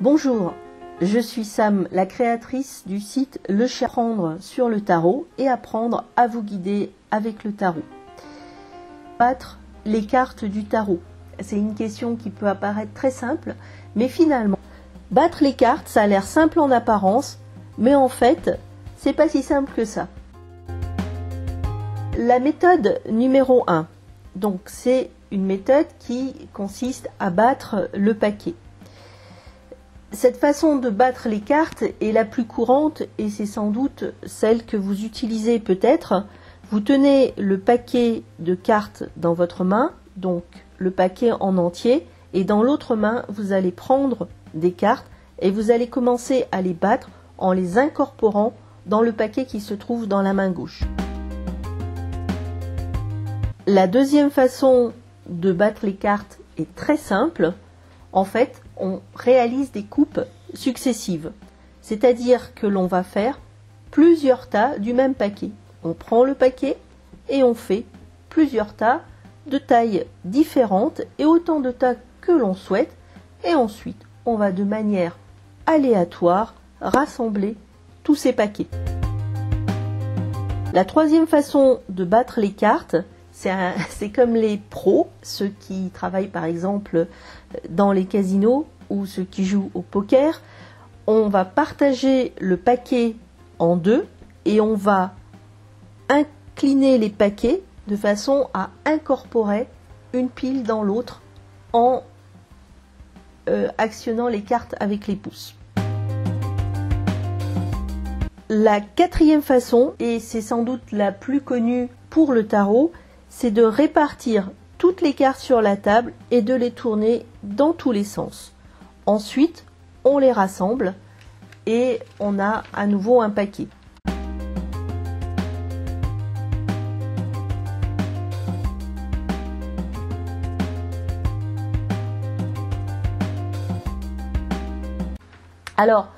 Bonjour, je suis Sam, la créatrice du site Le Cher Prendre sur le tarot et apprendre à vous guider avec le tarot. Battre les cartes du tarot, c'est une question qui peut apparaître très simple, mais finalement, battre les cartes, ça a l'air simple en apparence, mais en fait, c'est pas si simple que ça. La méthode numéro 1, donc c'est une méthode qui consiste à battre le paquet. Cette façon de battre les cartes est la plus courante et c'est sans doute celle que vous utilisez peut-être. Vous tenez le paquet de cartes dans votre main, donc le paquet en entier, et dans l'autre main, vous allez prendre des cartes et vous allez commencer à les battre en les incorporant dans le paquet qui se trouve dans la main gauche. La deuxième façon de battre les cartes est très simple. En fait, on réalise des coupes successives. C'est-à-dire que l'on va faire plusieurs tas du même paquet. On prend le paquet et on fait plusieurs tas de tailles différentes et autant de tas que l'on souhaite. Et ensuite, on va de manière aléatoire rassembler tous ces paquets. La troisième façon de battre les cartes, c'est comme les pros, ceux qui travaillent par exemple dans les casinos ou ceux qui jouent au poker. On va partager le paquet en deux et on va incliner les paquets de façon à incorporer une pile dans l'autre en actionnant les cartes avec les pouces. La quatrième façon, et c'est sans doute la plus connue pour le tarot, c'est de répartir toutes les cartes sur la table et de les tourner dans tous les sens. Ensuite, on les rassemble et on a à nouveau un paquet. Alors,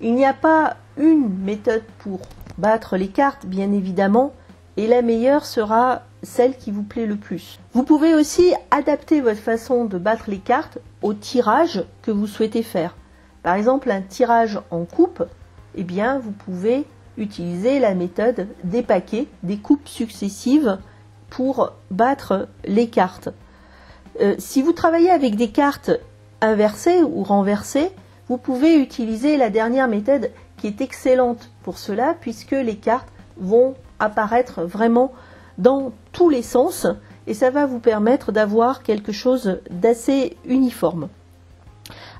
il n'y a pas une méthode pour battre les cartes, bien évidemment, et la meilleure sera celle qui vous plaît le plus. Vous pouvez aussi adapter votre façon de battre les cartes au tirage que vous souhaitez faire. Par exemple, un tirage en coupe, eh bien, vous pouvez utiliser la méthode des paquets, des coupes successives pour battre les cartes. Si vous travaillez avec des cartes inversées ou renversées, vous pouvez utiliser la dernière méthode qui est excellente pour cela puisque les cartes vont apparaître vraiment dans tous les sens et ça va vous permettre d'avoir quelque chose d'assez uniforme.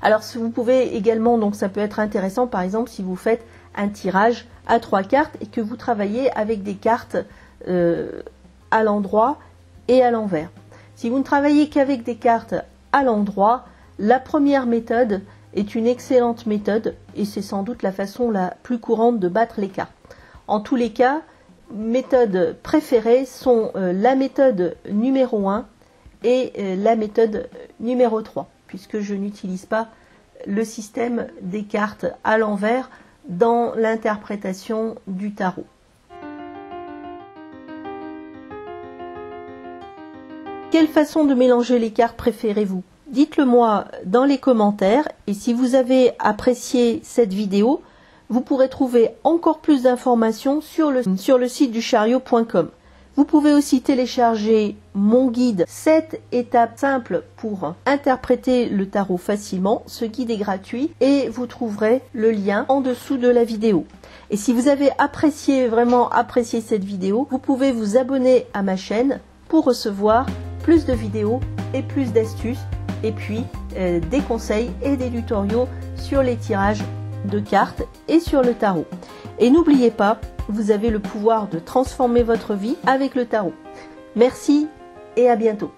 Alors si vous pouvez également, donc ça peut être intéressant par exemple si vous faites un tirage à 3 cartes et que vous travaillez avec des cartes à l'endroit et à l'envers. Si vous ne travaillez qu'avec des cartes à l'endroit, la première méthode est une excellente méthode et c'est sans doute la façon la plus courante de battre les cartes. En tous les cas, méthodes préférées sont la méthode numéro 1 et la méthode numéro 3, puisque je n'utilise pas le système des cartes à l'envers dans l'interprétation du tarot. Quelle façon de mélanger les cartes préférez-vous? Dites-le moi dans les commentaires et si vous avez apprécié cette vidéo, vous pourrez trouver encore plus d'informations sur le site du chariot.com. Vous pouvez aussi télécharger mon guide 7 étapes simples pour interpréter le tarot facilement. Ce guide est gratuit et vous trouverez le lien en dessous de la vidéo. Et si vous avez vraiment apprécié cette vidéo, vous pouvez vous abonner à ma chaîne pour recevoir plus de vidéos et plus d'astuces et puis des conseils et des tutoriaux sur les tirages de cartes et sur le tarot. Et n'oubliez pas, vous avez le pouvoir de transformer votre vie avec le tarot. Merci et à bientôt.